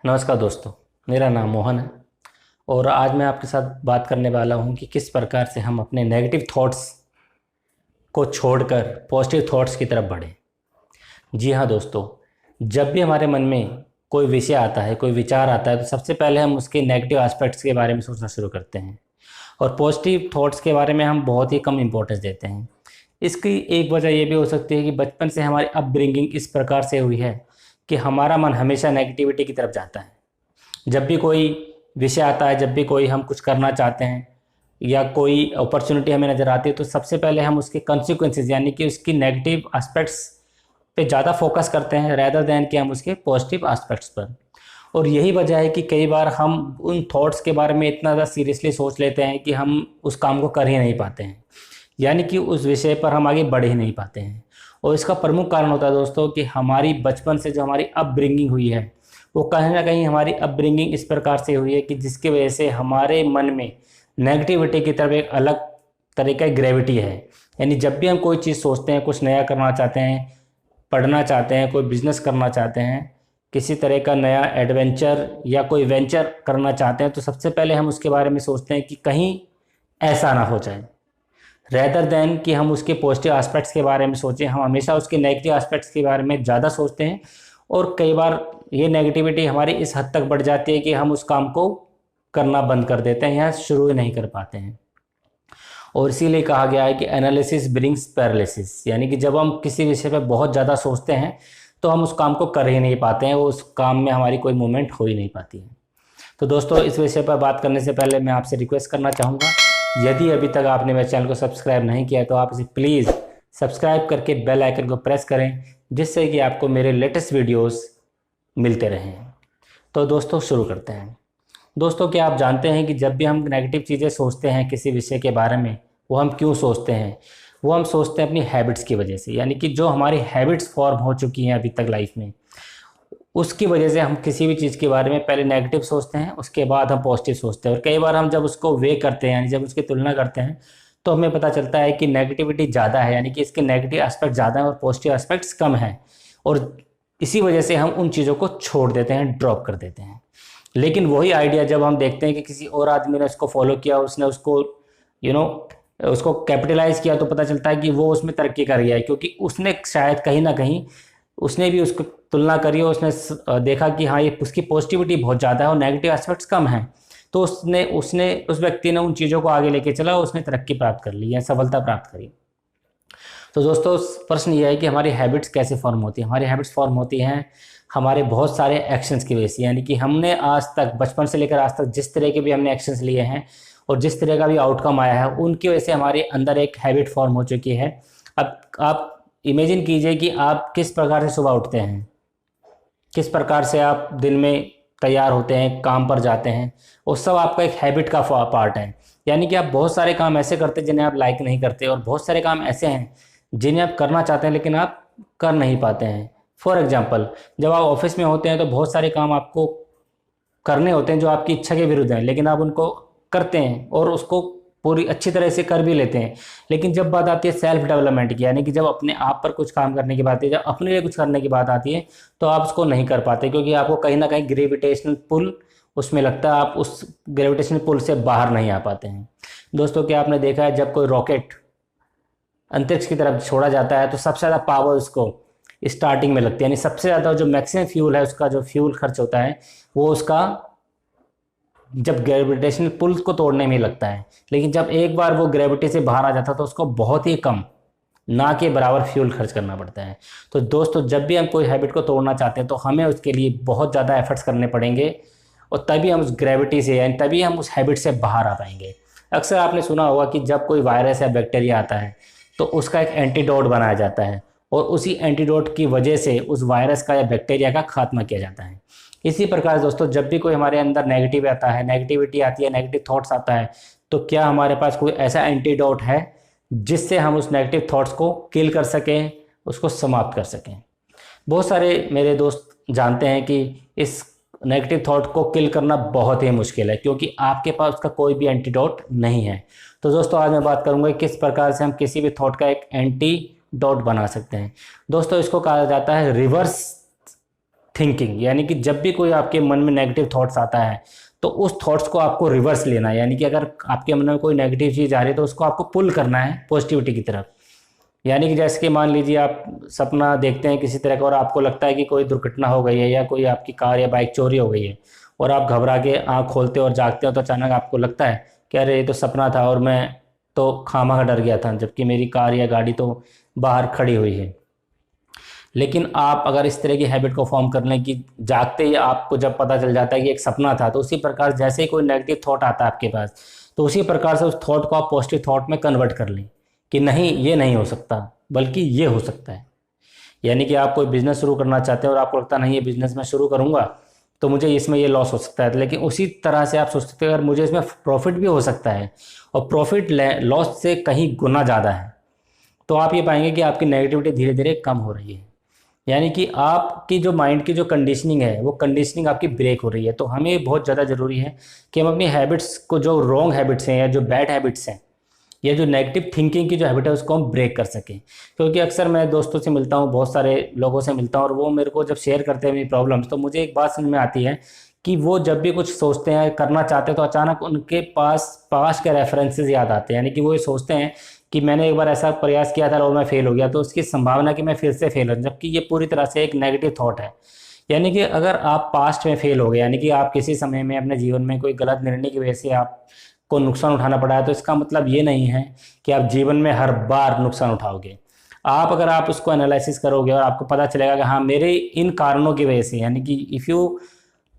नमस्कार दोस्तों। मेरा नाम मोहन है और आज मैं आपके साथ बात करने वाला हूं कि किस प्रकार से हम अपने नेगेटिव थॉट्स को छोड़कर पॉजिटिव थॉट्स की तरफ बढ़ें। जी हाँ दोस्तों, जब भी हमारे मन में कोई विषय आता है, कोई विचार आता है, तो सबसे पहले हम उसके नेगेटिव एस्पेक्ट्स के बारे में सोचना शुरू करते हैं और पॉजिटिव थॉट्स के बारे में हम बहुत ही कम इम्पोर्टेंस देते हैं। इसकी एक वजह यह भी हो सकती है कि बचपन से हमारी अपब्रिंगिंग इस प्रकार से हुई है कि हमारा मन हमेशा नेगेटिविटी की तरफ जाता है। जब भी कोई विषय आता है, जब भी कोई हम कुछ करना चाहते हैं या कोई अपॉर्चुनिटी हमें नज़र आती है, तो सबसे पहले हम उसके कॉन्सिक्वेंसेस यानी कि उसकी नेगेटिव एस्पेक्ट्स पे ज़्यादा फोकस करते हैं रेदर देन कि हम उसके पॉजिटिव एस्पेक्ट्स पर। और यही वजह है कि कई बार हम उन थॉट्स के बारे में इतना ज़्यादा सीरियसली सोच लेते हैं कि हम उस काम को कर ही नहीं पाते हैं, यानी कि उस विषय पर हम आगे बढ़ ही नहीं पाते हैं। और इसका प्रमुख कारण होता है दोस्तों कि हमारी बचपन से जो हमारी अपब्रिंगिंग हुई है, वो कहीं ना कहीं हमारी अपब्रिंगिंग इस प्रकार से हुई है कि जिसकी वजह से हमारे मन में नेगेटिविटी की तरफ एक अलग तरीका की ग्रेविटी है। यानी जब भी हम कोई चीज़ सोचते हैं, कुछ नया करना चाहते हैं, पढ़ना चाहते हैं, कोई बिजनेस करना चाहते हैं, किसी तरह का नया एडवेंचर या कोई वेंचर करना चाहते हैं, तो सबसे पहले हम उसके बारे में सोचते हैं कि कहीं ऐसा ना हो जाए, रेदर देन कि हम उसके पॉजिटिव एस्पेक्ट्स के बारे में सोचें। हम हमेशा उसके नेगेटिव एस्पेक्ट्स के बारे में ज़्यादा सोचते हैं और कई बार ये नेगेटिविटी हमारी इस हद तक बढ़ जाती है कि हम उस काम को करना बंद कर देते हैं या शुरू ही नहीं कर पाते हैं। और इसीलिए कहा गया है कि एनालिसिस ब्रिंग्स पैरालिसिस, यानी कि जब हम किसी विषय पर बहुत ज़्यादा सोचते हैं तो हम उस काम को कर ही नहीं पाते हैं, उस काम में हमारी कोई मूवमेंट हो ही नहीं पाती है। तो दोस्तों, इस विषय पर बात करने से पहले मैं आपसे रिक्वेस्ट करना चाहूँगा, यदि अभी तक आपने मेरे चैनल को सब्सक्राइब नहीं किया है तो आप इसे प्लीज़ सब्सक्राइब करके बेल आइकन को प्रेस करें, जिससे कि आपको मेरे लेटेस्ट वीडियोस मिलते रहें। तो दोस्तों, शुरू करते हैं। दोस्तों, क्या आप जानते हैं कि जब भी हम नेगेटिव चीज़ें सोचते हैं किसी विषय के बारे में, वो हम क्यों सोचते हैं? वो हम सोचते हैं अपनी हैबिट्स की वजह से, यानी कि जो हमारी हैबिट्स फॉर्म हो चुकी हैं अभी तक लाइफ में, उसकी वजह से हम किसी भी चीज़ के बारे में पहले नेगेटिव सोचते हैं, उसके बाद हम पॉजिटिव सोचते हैं। और कई बार हम जब उसको वे करते हैं, यानी जब उसकी तुलना करते हैं, तो हमें पता चलता है कि नेगेटिविटी ज़्यादा है, यानी कि इसके नेगेटिव एस्पेक्ट ज़्यादा हैं और पॉजिटिव एस्पेक्ट्स कम हैं। और इसी वजह से हम उन चीज़ों को छोड़ देते हैं, ड्रॉप कर देते हैं। लेकिन वही आइडिया जब हम देखते हैं कि किसी और आदमी ने उसको फॉलो किया, उसने उसको उसको कैपिटलाइज किया, तो पता चलता है कि वो उसमें तरक्की कर गया है, क्योंकि उसने शायद कहीं ना कहीं उसने भी उसको तुलना करी और उसने देखा कि हाँ, ये उसकी पॉजिटिविटी बहुत ज़्यादा है और नेगेटिव एस्पेक्ट्स कम हैं। तो उसने उसने उस व्यक्ति ने उन चीज़ों को आगे लेके चला और उसने तरक्की प्राप्त कर ली या सफलता प्राप्त करी। तो दोस्तों, प्रश्न ये है कि हमारी हैबिट्स कैसे फॉर्म होती हैं? हमारी हैबिट्स फॉर्म होती हैं हमारे बहुत सारे एक्शंस की वजह से, यानी कि हमने आज तक, बचपन से लेकर आज तक जिस तरह के भी हमने एक्शंस लिए हैं और जिस तरह का भी आउटकम आया है, उनकी वजह से हमारे अंदर एक हैबिट फॉर्म हो चुकी है। अब आप इमेजिन कीजिए कि आप किस प्रकार से सुबह उठते हैं, किस प्रकार से आप दिन में तैयार होते हैं, काम पर जाते हैं, वो सब आपका एक हैबिट का पार्ट है। यानी कि आप बहुत सारे काम ऐसे करते हैं जिन्हें आप लाइक नहीं करते और बहुत सारे काम ऐसे हैं जिन्हें आप करना चाहते हैं लेकिन आप कर नहीं पाते हैं। फॉर एग्जाम्पल, जब आप ऑफिस में होते हैं तो बहुत सारे काम आपको करने होते हैं जो आपकी इच्छा के विरुद्ध हैं, लेकिन आप उनको करते हैं और उसको पूरी अच्छी तरह से कर भी लेते हैं। लेकिन जब बात आती है सेल्फ डेवलपमेंट की, यानी कि जब अपने आप पर कुछ काम करने की बात है, जब अपने लिए कुछ करने की बात आती है, तो आप उसको नहीं कर पाते, क्योंकि आपको कहीं ना कहीं ग्रेविटेशनल पुल उसमें लगता है, आप उस ग्रेविटेशनल पुल से बाहर नहीं आ पाते हैं। दोस्तों, क्या आपने देखा है जब कोई रॉकेट अंतरिक्ष की तरफ छोड़ा जाता है तो सबसे ज़्यादा पावर उसको स्टार्टिंग में लगती है, यानी सबसे ज़्यादा जो मैक्सिमम फ्यूल है, उसका जो फ्यूल खर्च होता है वो उसका जब ग्रेविटेशनल पुल को तोड़ने में लगता है। लेकिन जब एक बार वो ग्रेविटी से बाहर आ जाता है तो उसको बहुत ही कम, ना के बराबर फ्यूल खर्च करना पड़ता है। तो दोस्तों, जब भी हम कोई हैबिट को तोड़ना चाहते हैं तो हमें उसके लिए बहुत ज़्यादा एफर्ट्स करने पड़ेंगे और तभी हम उस ग्रेविटी से, यानी तभी हम उस हैबिट से बाहर आ पाएंगे। अक्सर आपने सुना होगा कि जब कोई वायरस या बैक्टीरिया आता है तो उसका एक एंटीडोट बनाया जाता है और उसी एंटीडोट की वजह से उस वायरस का या बैक्टीरिया का खात्मा किया जाता है। इसी प्रकार दोस्तों, जब भी कोई हमारे अंदर नेगेटिव आता है, नेगेटिविटी आती है, नेगेटिव थॉट्स आता है, तो क्या हमारे पास कोई ऐसा एंटीडोट है जिससे हम उस नेगेटिव थॉट्स को किल कर सकें, उसको समाप्त कर सकें? बहुत सारे मेरे दोस्त जानते हैं कि इस नेगेटिव थॉट को किल करना बहुत ही मुश्किल है, क्योंकि आपके पास उसका कोई भी एंटीडोट नहीं है। तो दोस्तों, आज मैं बात करूंगा किस प्रकार से हम किसी भी थॉट का एक एंटीडोट बना सकते हैं। दोस्तों, इसको कहा जाता है रिवर्स थिंकिंग, यानी कि जब भी कोई आपके मन में नेगेटिव थॉट्स आता है तो उस थॉट्स को आपको रिवर्स लेना है, यानी कि अगर आपके मन में कोई नेगेटिव चीज़ आ रही है तो उसको आपको पुल करना है पॉजिटिविटी की तरफ। यानी कि जैसे कि मान लीजिए आप सपना देखते हैं किसी तरह का और आपको लगता है कि कोई दुर्घटना हो गई है या कोई आपकी कार या बाइक चोरी हो गई है, और आप घबरा के आँख खोलते और जागते हो तो अचानक आपको लगता है कि अरे ये तो सपना था और मैं तो खामखा डर गया था, जबकि मेरी कार या गाड़ी तो बाहर खड़ी हुई है। लेकिन आप अगर इस तरह की हैबिट को फॉर्म कर लें कि जागते ही आपको जब पता चल जाता है कि एक सपना था, तो उसी प्रकार जैसे ही कोई नेगेटिव थॉट आता है आपके पास, तो उसी प्रकार से उस थॉट को आप पॉजिटिव थॉट में कन्वर्ट कर लें कि नहीं ये नहीं हो सकता बल्कि ये हो सकता है। यानी कि आप कोई बिजनेस शुरू करना चाहते हैं और आपको लगता नहीं ये बिजनेस मैं शुरू करूंगा तो मुझे इसमें ये लॉस हो सकता है, लेकिन उसी तरह से आप सोच सकते हैं अगर मुझे इसमें प्रॉफिट भी हो सकता है और प्रॉफिट लॉस से कहीं गुना ज़्यादा है, तो आप ये पाएंगे कि आपकी नेगेटिविटी धीरे धीरे कम हो रही है। यानी कि आपकी जो माइंड की जो कंडीशनिंग है वो कंडीशनिंग आपकी ब्रेक हो रही है। तो हमें बहुत ज़्यादा ज़रूरी है कि हम अपनी हैबिट्स को, जो रॉन्ग हैबिट्स हैं या जो बैड हैबिट्स हैं या जो नेगेटिव थिंकिंग की जो हैबिट है उसको हम ब्रेक कर सकें। क्योंकि अक्सर मैं दोस्तों से मिलता हूँ, बहुत सारे लोगों से मिलता हूँ और वो मेरे को जब शेयर करते हैं मेरी प्रॉब्लम्स, तो मुझे एक बात समझ में आती है कि वो जब भी कुछ सोचते हैं करना चाहते हैं तो अचानक उनके पास पास्ट के रेफरेंसेस याद आते हैं। यानी कि वो ये सोचते हैं कि मैंने एक बार ऐसा प्रयास किया था और मैं फेल हो गया, तो उसकी संभावना कि मैं फिर से फेल हो, जबकि ये पूरी तरह से एक नेगेटिव थॉट है। यानी कि अगर आप पास्ट में फेल हो गए, यानी कि आप किसी समय में अपने जीवन में कोई गलत निर्णय की वजह से आपको नुकसान उठाना पड़ा है, तो इसका मतलब ये नहीं है कि आप जीवन में हर बार नुकसान उठाओगे। अगर आप उसको एनालिसिस करोगे और आपको पता चलेगा कि हाँ मेरे इन कारणों की वजह से, यानी कि इफ़ यू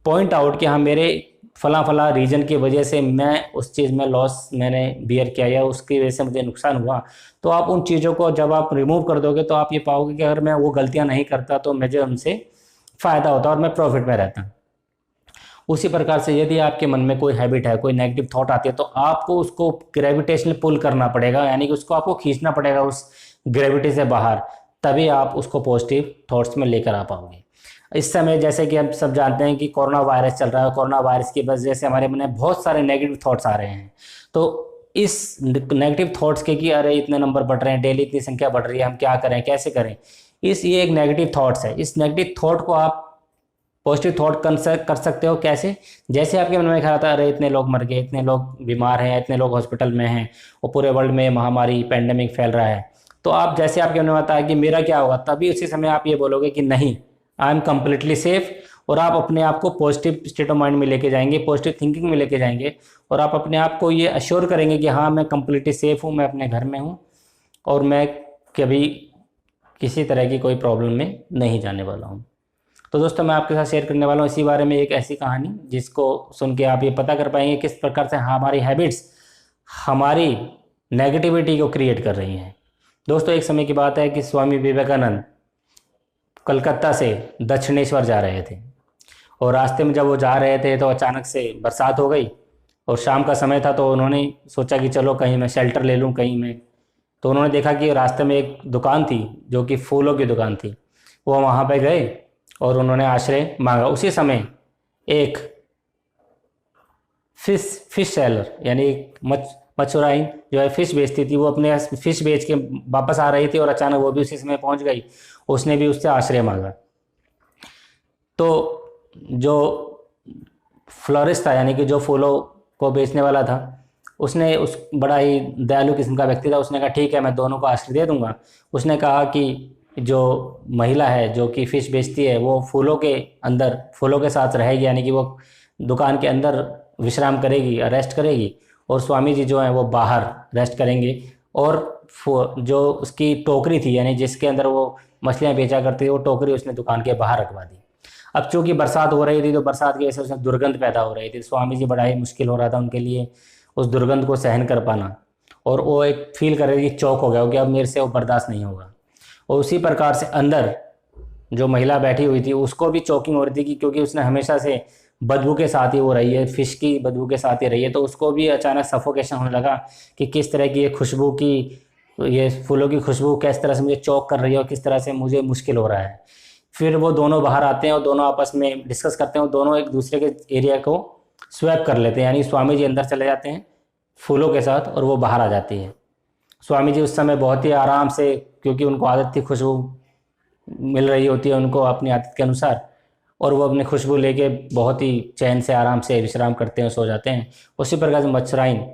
पॉइंट आउट कि हाँ मेरे फला फला रीजन की वजह से मैं उस चीज़ में लॉस मैंने बियर किया या उसकी वजह से मुझे नुकसान हुआ, तो आप उन चीज़ों को जब आप रिमूव कर दोगे तो आप ये पाओगे कि अगर मैं वो गलतियां नहीं करता तो मुझे उनसे फ़ायदा होता और मैं प्रॉफिट में रहता। उसी प्रकार से यदि आपके मन में कोई हैबिट है, कोई नेगेटिव थॉट आती है, तो आपको उसको ग्रेविटेशनल पुल करना पड़ेगा, यानी कि उसको आपको खींचना पड़ेगा उस ग्रेविटी से बाहर, तभी आप उसको पॉजिटिव थॉट्स में लेकर आ पाओगे। इस समय जैसे कि हम सब जानते हैं कि कोरोना वायरस चल रहा है, कोरोना वायरस की वजह से हमारे मन में बहुत सारे नेगेटिव थॉट्स आ रहे हैं। तो इस नेगेटिव थॉट्स के कि अरे इतने नंबर बढ़ रहे हैं, डेली इतनी संख्या बढ़ रही है, हम क्या करें कैसे करें, ये एक नेगेटिव थॉट्स है। इस नेगेटिव थॉट को आप पॉजिटिव थॉट कर सकते हो कैसे? जैसे आपके मन में ख्याल आता है अरे इतने लोग मर गए, इतने लोग बीमार हैं, इतने लोग हॉस्पिटल में हैं और पूरे वर्ल्ड में महामारी पैंडेमिक फैल रहा है, तो आप जैसे आपके मन में आता है कि मेरा क्या होगा, तभी उसी समय आप ये बोलोगे कि नहीं आई एम कम्प्लीटली सेफ, और आप अपने आप को पॉजिटिव स्टेट ऑफ माइंड में लेके जाएंगे, पॉजिटिव थिंकिंग में लेके जाएंगे और आप अपने आप को ये अश्योर करेंगे कि हाँ मैं कम्प्लीटली सेफ हूँ, मैं अपने घर में हूँ और मैं कभी किसी तरह की कोई प्रॉब्लम में नहीं जाने वाला हूँ। तो दोस्तों मैं आपके साथ शेयर करने वाला हूँ इसी बारे में एक ऐसी कहानी जिसको सुन के आप ये पता कर पाएंगे किस प्रकार से हमारी हैबिट्स हमारी नेगेटिविटी को क्रिएट कर रही हैं। दोस्तों एक समय की बात है कि स्वामी विवेकानंद कलकत्ता से दक्षिणेश्वर जा रहे थे और रास्ते में जब वो जा रहे थे तो अचानक से बरसात हो गई और शाम का समय था, तो उन्होंने सोचा कि चलो कहीं मैं शेल्टर ले लूँ कहीं में। तो उन्होंने देखा कि रास्ते में एक दुकान थी जो कि फूलों की दुकान थी, वो वहाँ पे गए और उन्होंने आश्रय मांगा। उसी समय एक फिश सेलर यानी मछुआरी जो है फिश बेचती थी, वो अपने फिश बेच के वापस आ रही थी और अचानक वो भी उसी समय पहुंच गई, उसने भी उससे आश्रय मांगा। तो जो फ्लोरिस्ट था यानी कि जो फूलों को बेचने वाला था, उसने उस बड़ा ही दयालु किस्म का व्यक्ति था, उसने कहा ठीक है मैं दोनों को आश्रय दे दूंगा। उसने कहा कि जो महिला है जो कि फिश बेचती है वो फूलों के अंदर फूलों के साथ रहेगी, यानी कि वो दुकान के अंदर विश्राम करेगी, रेस्ट करेगी, और स्वामी जी जो हैं वो बाहर रेस्ट करेंगे। और जो उसकी टोकरी थी यानी जिसके अंदर वो मछलियाँ बेचा करती थी, वो टोकरी उसने दुकान के बाहर रखवा दी। अब चूंकि बरसात हो रही थी तो बरसात की वजह से उसमें दुर्गंध पैदा हो रही थी, स्वामी जी बड़ा ही मुश्किल हो रहा था उनके लिए उस दुर्गंध को सहन कर पाना, और वो एक फील कर रहे थे कि चौक हो गया कि अब मेरे से वो बर्दाश्त नहीं होगा। और उसी प्रकार से अंदर जो महिला बैठी हुई थी उसको भी चौकिंग हो रही थी कि क्योंकि उसने हमेशा से बदबू के साथ ही वो रही है, फिश की बदबू के साथ ही रही है, तो उसको भी अचानक सफोकेशन होने लगा कि किस तरह की ये खुशबू की, ये फूलों की खुशबू किस तरह से मुझे चौक कर रही है और किस तरह से मुझे मुश्किल हो रहा है। फिर वो दोनों बाहर आते हैं और दोनों आपस में डिस्कस करते हैं और दोनों एक दूसरे के एरिया को स्वैप कर लेते हैं, यानी स्वामी जी अंदर चले जाते हैं फूलों के साथ और वो बाहर आ जाती है। स्वामी जी उस समय बहुत ही आराम से, क्योंकि उनको आदत थी खुशबू मिल रही होती है उनको अपनी आदत के अनुसार, और वो अपनी खुशबू लेके बहुत ही चैन से आराम से विश्राम करते हैं, सो जाते हैं। उसी प्रकार से मच्छराइन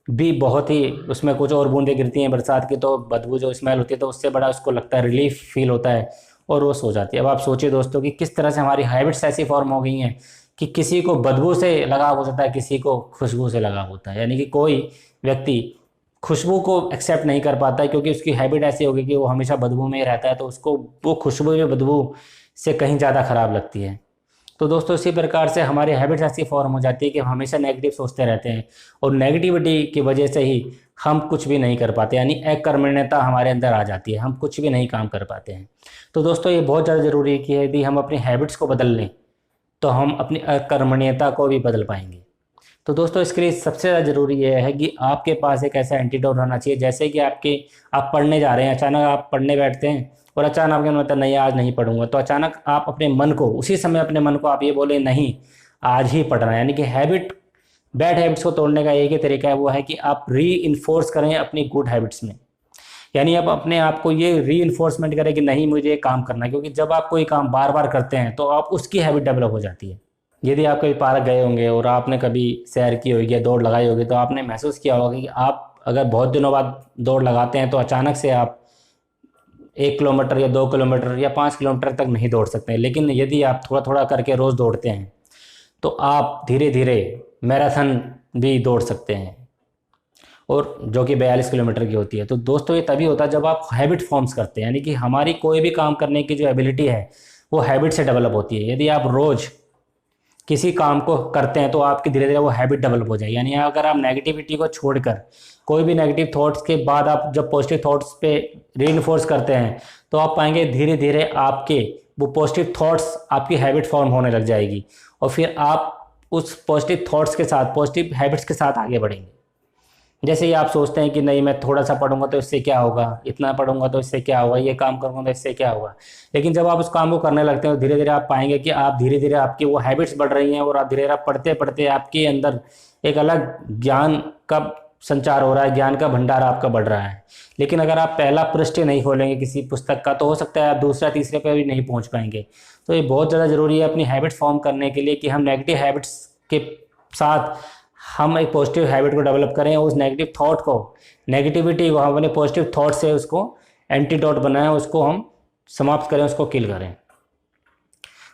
भी बहुत ही, उसमें कुछ और बूंदें गिरती हैं बरसात की तो बदबू जो स्मेल होती है तो उससे बड़ा उसको लगता है, रिलीफ फील होता है और वो सो जाती है। अब आप सोचिए दोस्तों कि किस तरह से हमारी हैबिट्स ऐसी फॉर्म हो गई हैं कि किसी को बदबू से लगाव हो जाता है, किसी को खुशबू से लगाव होता है। यानी कि कोई व्यक्ति खुशबू को एक्सेप्ट नहीं कर पाता है क्योंकि उसकी हैबिट ऐसी होगी कि वो हमेशा बदबू में ही रहता है, तो उसको वो खुशबू में बदबू से कहीं ज़्यादा खराब लगती है। तो दोस्तों इसी प्रकार से हमारी हैबिट्स ऐसी फॉर्म हो जाती है कि हम हमेशा नेगेटिव सोचते रहते हैं और नेगेटिविटी की वजह से ही हम कुछ भी नहीं कर पाते, यानी अकर्मण्यता हमारे अंदर आ जाती है, हम कुछ भी नहीं काम कर पाते हैं। तो दोस्तों ये बहुत ज़्यादा ज़रूरी है कि यदि हम अपनी हैबिट्स को बदल लें तो हम अपनी अकर्मण्यता को भी बदल पाएंगे। तो दोस्तों इसके लिए सबसे ज़्यादा ज़रूरी यह है कि आपके पास एक ऐसा एंटीडोट होना चाहिए, जैसे कि आप पढ़ने जा रहे हैं, अचानक आप पढ़ने बैठते हैं और अचानक आपके मन में नहीं आज नहीं पढ़ूंगा, तो अचानक आप अपने मन को उसी समय अपने मन को आप ये बोले नहीं आज ही पढ़ना है। यानी कि बैड हैबिट्स को तोड़ने का एक ही तरीका है, वो है कि आप री इन्फोर्स करें अपनी गुड हैबिट्स में। यानी आप अपने आप को ये री इन्फोर्समेंट करें कि नहीं मुझे ये काम करना है, क्योंकि जब आप कोई काम बार बार करते हैं तो आप उसकी हैबिट डेवलप हो जाती है। यदि आप कभी पार्क गए होंगे और आपने कभी सैर की होगी या दौड़ लगाई होगी तो आपने महसूस किया होगा कि आप अगर बहुत दिनों बाद दौड़ लगाते हैं तो अचानक से आप 1 किलोमीटर या 2 किलोमीटर या 5 किलोमीटर तक नहीं दौड़ सकते, लेकिन यदि आप थोड़ा थोड़ा करके रोज़ दौड़ते हैं तो आप धीरे धीरे मैराथन भी दौड़ सकते हैं, और जो कि 42 किलोमीटर की होती है। तो दोस्तों ये तभी होता है जब आप हैबिट फॉर्म्स करते हैं, यानी कि हमारी कोई भी काम करने की जो एबिलिटी है वो हैबिट से डेवलप होती है। यदि आप रोज़ किसी काम को करते हैं तो आपकी धीरे धीरे वो हैबिट डेवलप हो जाएगी। यानी अगर आप नेगेटिविटी को छोड़कर कोई भी नेगेटिव थॉट्स के बाद आप जब पॉजिटिव थॉट्स पे रीइंफोर्स करते हैं तो आप पाएंगे धीरे धीरे आपके वो पॉजिटिव थॉट्स आपकी हैबिट फॉर्म होने लग जाएगी, और फिर आप उस पॉजिटिव थॉट्स के साथ पॉजिटिव हैबिट्स के साथ आगे बढ़ेंगे। जैसे ही आप सोचते हैं कि नहीं मैं थोड़ा सा पढ़ूंगा तो इससे क्या होगा, इतना पढ़ूंगा तो इससे क्या होगा, ये काम करूंगा तो इससे क्या होगा, लेकिन जब आप उस काम को करने लगते हैं तो धीरे धीरे आप पाएंगे कि आप धीरे धीरे आपकी वो हैबिट्स बढ़ रही हैं और आप धीरे धीरे पढ़ते पढ़ते आपके अंदर एक अलग ज्ञान का संचार हो रहा है, ज्ञान का भंडार आपका बढ़ रहा है। लेकिन अगर आप पहला पृष्ठ नहीं खोलेंगे किसी पुस्तक का तो हो सकता है आप दूसरा तीसरे पे भी नहीं पहुंच पाएंगे। तो ये बहुत ज़्यादा ज़रूरी है अपनी हैबिट्स फॉर्म करने के लिए कि हम नेगेटिव हैबिट्स के साथ हम एक पॉजिटिव हैबिट को डेवलप करें, उस नेगेटिव थॉट को, नेगेटिविटी को हम अपने पॉजिटिव थॉट से उसको एंटीडोट बनाएं, उसको हम समाप्त करें, उसको किल करें।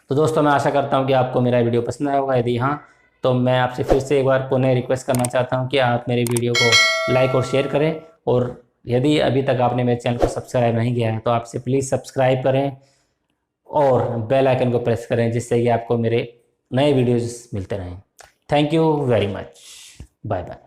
तो दोस्तों मैं आशा करता हूं कि आपको मेरा वीडियो पसंद आया होगा। यदि हाँ तो मैं आपसे फिर से एक बार पुनः रिक्वेस्ट करना चाहता हूं कि आप मेरे वीडियो को लाइक और शेयर करें, और यदि अभी तक आपने मेरे चैनल को सब्सक्राइब नहीं किया है तो आपसे प्लीज़ सब्सक्राइब करें और बेल आइकन को प्रेस करें, जिससे कि आपको मेरे नए वीडियोज़ मिलते रहें। Thank you very much. Bye bye.